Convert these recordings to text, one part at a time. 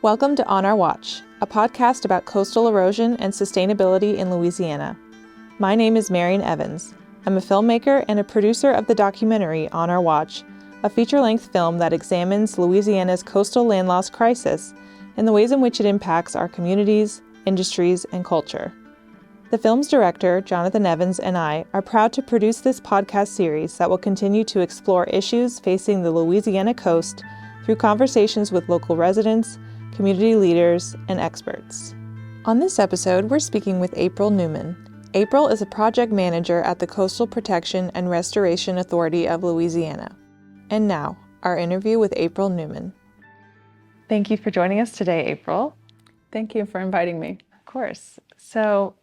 Welcome to On Our Watch, a podcast about coastal erosion and sustainability in Louisiana. My name is Marian Evans. I'm a filmmaker and a producer of the documentary On Our Watch, a feature-length film that examines Louisiana's coastal land loss crisis and the ways in which it impacts our communities, industries, and culture. The film's director, Jonathan Evans, and I are proud to produce this podcast series that will continue to explore issues facing the Louisiana coast through conversations with local residents, community leaders, and experts. On this episode, we're speaking with April Newman. April is a project manager at the Coastal Protection and Restoration Authority of Louisiana. And now, our interview with April Newman. Thank you for joining us today, April. Thank you for inviting me. Of course. So,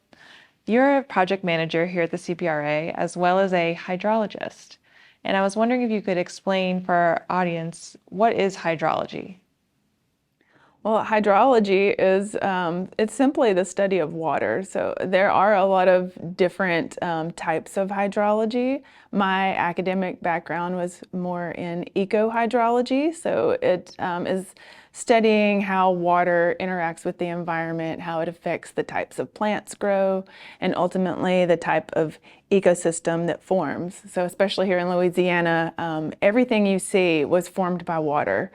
you're a project manager here at the CPRA, as well as a hydrologist. And I was wondering if you could explain for our audience, what is hydrology? Well, hydrology is, it's simply the study of water. So there are a lot of different types of hydrology. My academic background was more in eco-hydrology. So it is studying how water interacts with the environment, how it affects the types of plants grow, and ultimately the type of ecosystem that forms. So especially here in Louisiana, everything you see was formed by water.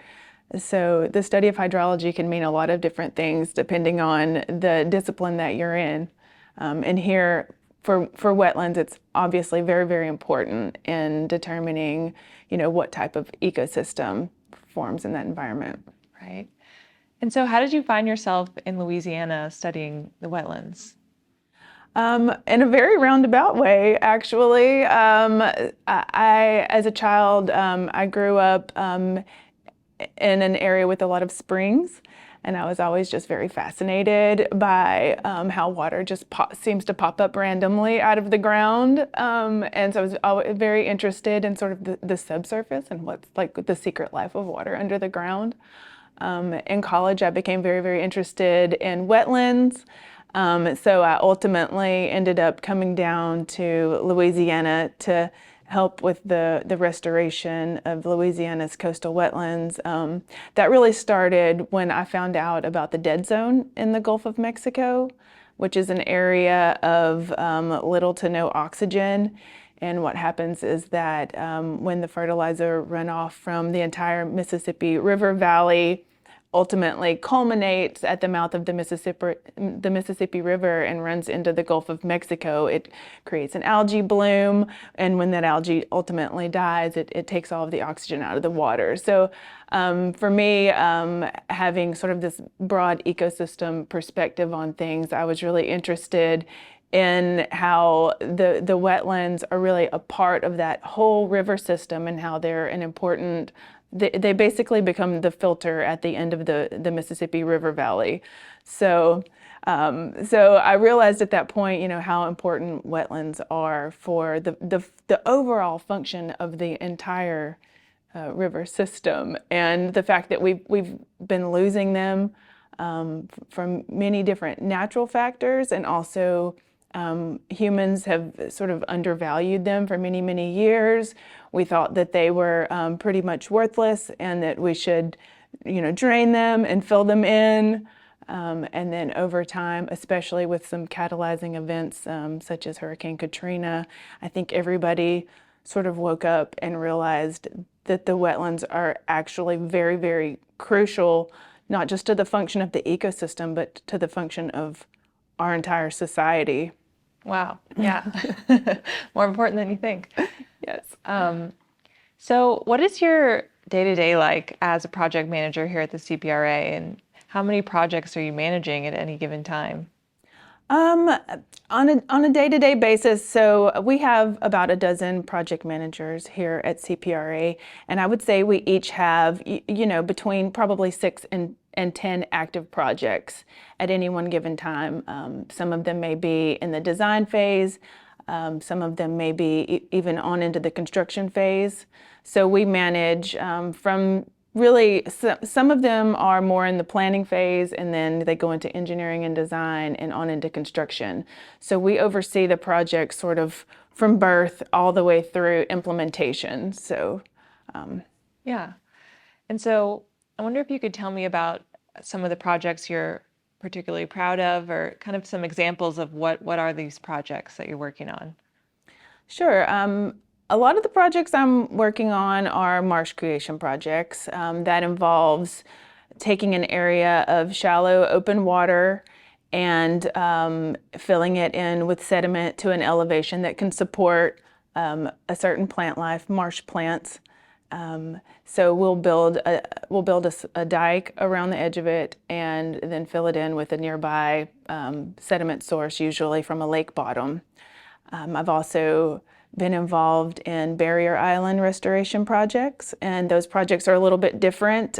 So the study of hydrology can mean a lot of different things depending on the discipline that you're in. And here for wetlands, it's obviously very, very important in determining, what type of ecosystem forms in that environment. Right. And so how did you find yourself in Louisiana studying the wetlands? In a very roundabout way, actually. As a child, I grew up in an area with a lot of springs, and I was always just very fascinated by how water just seems to pop up randomly out of the ground. And so I was always very interested in sort of the subsurface and what's like the secret life of water under the ground. In college, I became very, very interested in wetlands. So I ultimately ended up coming down to Louisiana to help with the restoration of Louisiana's coastal wetlands. That really started when I found out about the dead zone in the Gulf of Mexico, which is an area of little to no oxygen. And what happens is that when the fertilizer runoff from the entire Mississippi River Valley ultimately culminates at the mouth of the Mississippi River and runs into the Gulf of Mexico, it creates an algae bloom, and when that algae ultimately dies, it takes all of the oxygen out of the water. So for me, having sort of this broad ecosystem perspective on things, I was really interested in how the wetlands are really a part of that whole river system and how they're an important they basically become the filter at the end of the Mississippi River Valley. So I realized at that point, how important wetlands are for the overall function of the entire river system, and the fact that we've been losing them from many different natural factors, and also humans have sort of undervalued them for many, many years. We thought that they were pretty much worthless and that we should, drain them and fill them in. And then over time, especially with some catalyzing events such as Hurricane Katrina, I think everybody sort of woke up and realized that the wetlands are actually very, very crucial, not just to the function of the ecosystem, but to the function of our entire society. Wow. Yeah. More important than you think. Yes. So what is your day-to-day like as a project manager here at the CPRA, and how many projects are you managing at any given time? On a day-to-day basis, so we have about a dozen project managers here at CPRA, and I would say we each have, between probably 6 and 10 active projects at any one given time. Some of them may be in the design phase, some of them may be even on into the construction phase. So we manage from really, some of them are more in the planning phase, and then they go into engineering and design and on into construction. So we oversee the project sort of from birth all the way through implementation. So, yeah. And so I wonder if you could tell me about some of the projects you're particularly proud of, or kind of some examples of what are these projects that you're working on? Sure. A lot of the projects I'm working on are marsh creation projects. That involves taking an area of shallow open water and filling it in with sediment to an elevation that can support a certain plant life, marsh plants. So we'll build a dike around the edge of it and then fill it in with a nearby sediment source, usually from a lake bottom. I've also been involved in barrier island restoration projects, and those projects are a little bit different.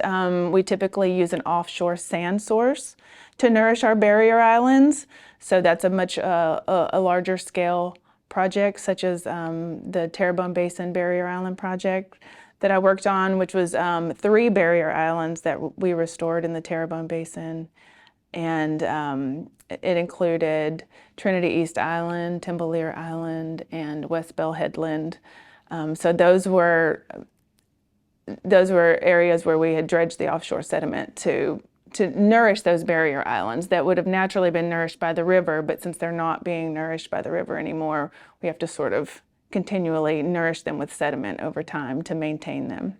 We typically use an offshore sand source to nourish our barrier islands, so that's a much a larger scale project, such as the Terrebonne Basin Barrier Island project that I worked on, which was 3 barrier islands that we restored in the Terrebonne Basin. And it included Trinity East Island, Timbaleer Island, and West Bell Headland. So those were areas where we had dredged the offshore sediment to nourish those barrier islands that would have naturally been nourished by the river, but since they're not being nourished by the river anymore, we have to sort of continually nourish them with sediment over time to maintain them.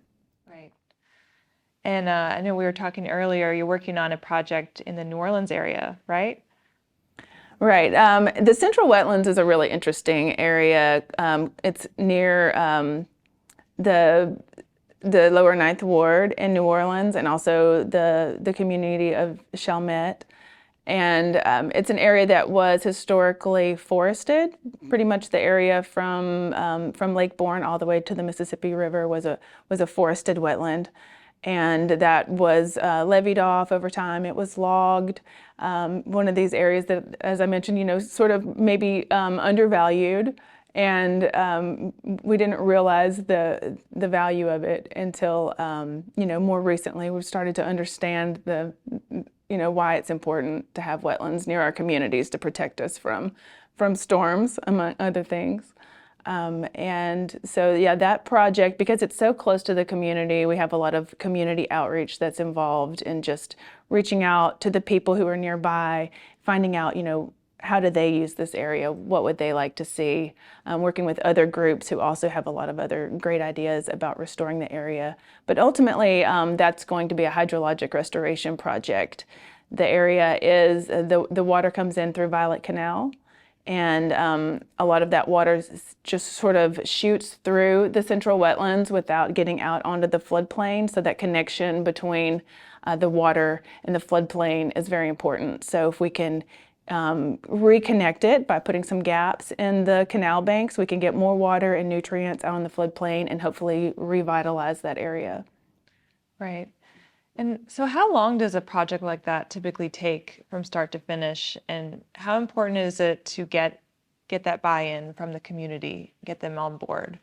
Right. And I know we were talking earlier, you're working on a project in the New Orleans area, right? Right. The Central Wetlands is a really interesting area. It's near the Lower Ninth Ward in New Orleans, and also the community of Chalmette. And it's an area that was historically forested. Pretty much the area from Lake Bourne all the way to the Mississippi River was a forested wetland. And that was levied off over time. It was logged. One of these areas that, as I mentioned, sort of maybe undervalued, and we didn't realize the value of it until more recently we've started to understand why it's important to have wetlands near our communities to protect us from storms, among other things. And so, yeah, that project, because it's so close to the community, we have a lot of community outreach that's involved in just reaching out to the people who are nearby, finding out, how do they use this area? What would they like to see? Working with other groups who also have a lot of other great ideas about restoring the area. But ultimately, that's going to be a hydrologic restoration project. The area is, the water comes in through Violet Canal, and a lot of that water just sort of shoots through the central wetlands without getting out onto the floodplain. So that connection between the water and the floodplain is very important. So if we can reconnect it by putting some gaps in the canal banks, we can get more water and nutrients out on the floodplain and hopefully revitalize that area. Right. And so how long does a project like that typically take from start to finish? And how important is it to get that buy-in from the community, get them on board?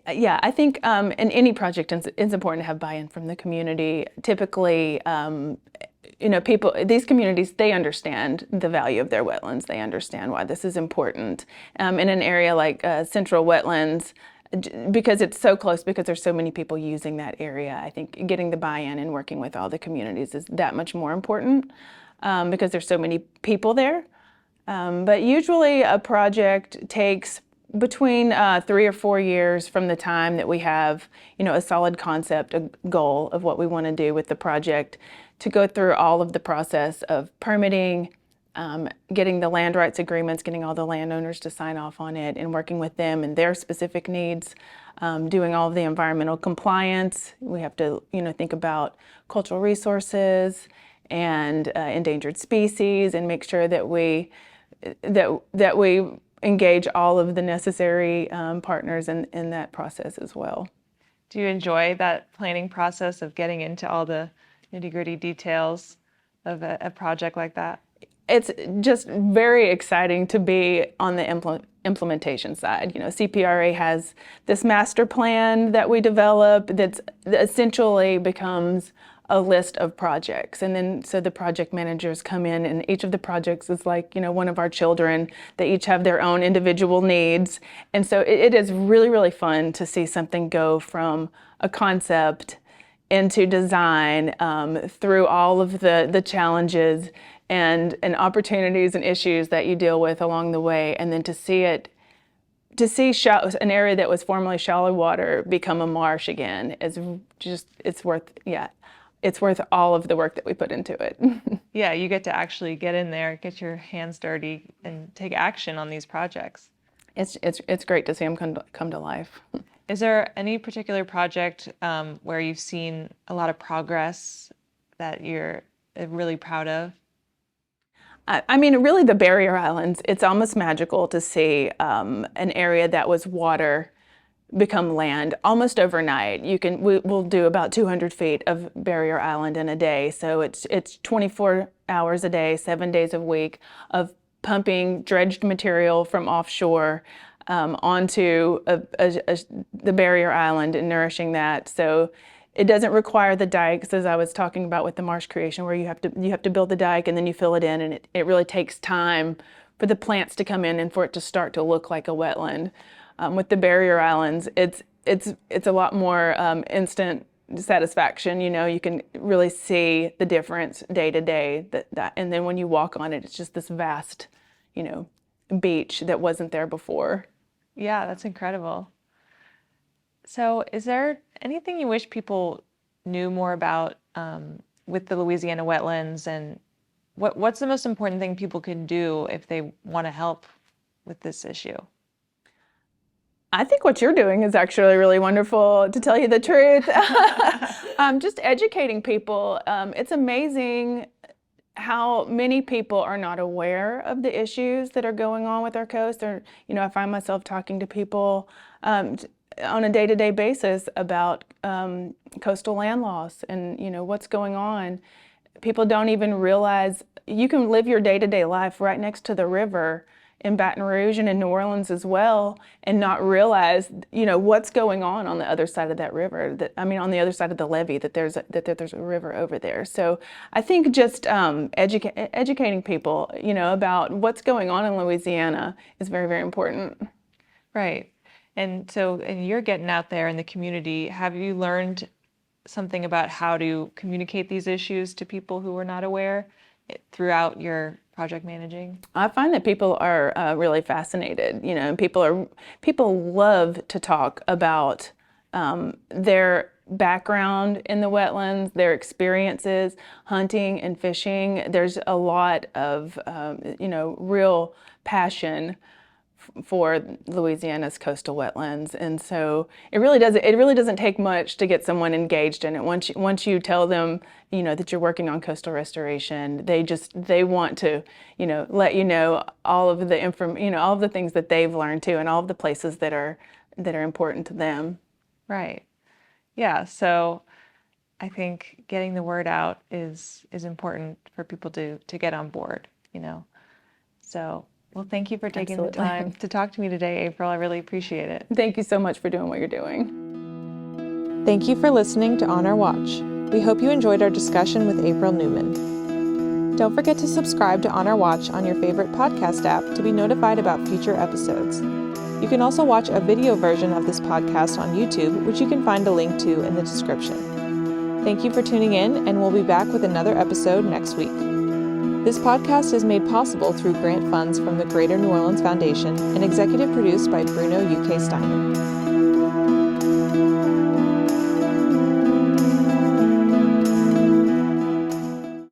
Yeah, I think in any project, it's important to have buy-in from the community. Typically, these communities, they understand the value of their wetlands. They understand why this is important. In an area like Central Wetlands, because it's so close, because there's so many people using that area, I think getting the buy-in and working with all the communities is that much more important because there's so many people there. But usually a project takes between 3 or 4 years from the time that we have, a solid concept, a goal of what we want to do with the project, to go through all of the process of permitting, getting the land rights agreements, getting all the landowners to sign off on it, and working with them and their specific needs, doing all of the environmental compliance. We have to, think about cultural resources and endangered species, and make sure that we engage all of the necessary partners in that process as well. Do you enjoy that planning process of getting into all the nitty-gritty details of a project like that? It's just very exciting to be on the implementation side. CPRA has this master plan that we develop that essentially becomes a list of projects. And then so the project managers come in, and each of the projects is like, one of our children. They each have their own individual needs. And so it is really, really fun to see something go from a concept into design through all of the challenges and opportunities and issues that you deal with along the way, and then to see an area that was formerly shallow water become a marsh again is just, it's worth all of the work that we put into it. Yeah, you get to actually get in there, get your hands dirty, and take action on these projects. It's great to see them come to life. Is there any particular project where you've seen a lot of progress that you're really proud of? I mean, really the barrier islands, it's almost magical to see an area that was water become land almost overnight. We'll do about 200 feet of barrier island in a day. So it's 24 hours a day, 7 days a week of pumping dredged material from offshore onto the barrier island and nourishing that. So it doesn't require the dikes, as I was talking about with the marsh creation, where you have to build the dike and then you fill it in, and it really takes time for the plants to come in and for it to start to look like a wetland. With the barrier islands, it's a lot more instant satisfaction. You can really see the difference day to day. And then when you walk on it, it's just this vast, beach that wasn't there before. Yeah, that's incredible. So is there anything you wish people knew more about with the Louisiana wetlands, and what's the most important thing people can do if they want to help with this issue? I think what you're doing is actually really wonderful, to tell you the truth. Just educating people. It's amazing how many people are not aware of the issues that are going on with our coast. I find myself talking to people on a day-to-day basis about coastal land loss and what's going on. People don't even realize you can live your day-to-day life right next to the river in Baton Rouge and in New Orleans as well, and not realize what's going on the other side of that river. On the other side of the levee, that there's a river over there. So I think just educating people about what's going on in Louisiana is very, very important. Right. And you're getting out there in the community. Have you learned something about how to communicate these issues to people who are not aware throughout your project managing? I find that people are really fascinated, and people love to talk about their background in the wetlands, their experiences hunting and fishing. There's a lot of real passion for Louisiana's coastal wetlands, and so it really doesn't take much to get someone engaged in it. Once you tell them that you're working on coastal restoration, they want to let all of the all of the things that they've learned too, and all of the places that are important to them. Right. Yeah. So I think getting the word out is important for people to get on board. So. Well, thank you for taking the time to talk to me today, April. I really appreciate it. Thank you so much for doing what you're doing. Thank you for listening to On Our Watch. We hope you enjoyed our discussion with April Newman. Don't forget to subscribe to On Our Watch on your favorite podcast app to be notified about future episodes. You can also watch a video version of this podcast on YouTube, which you can find a link to in the description. Thank you for tuning in, and we'll be back with another episode next week. This podcast is made possible through grant funds from the Greater New Orleans Foundation and executive produced by Bruno UK Steiner.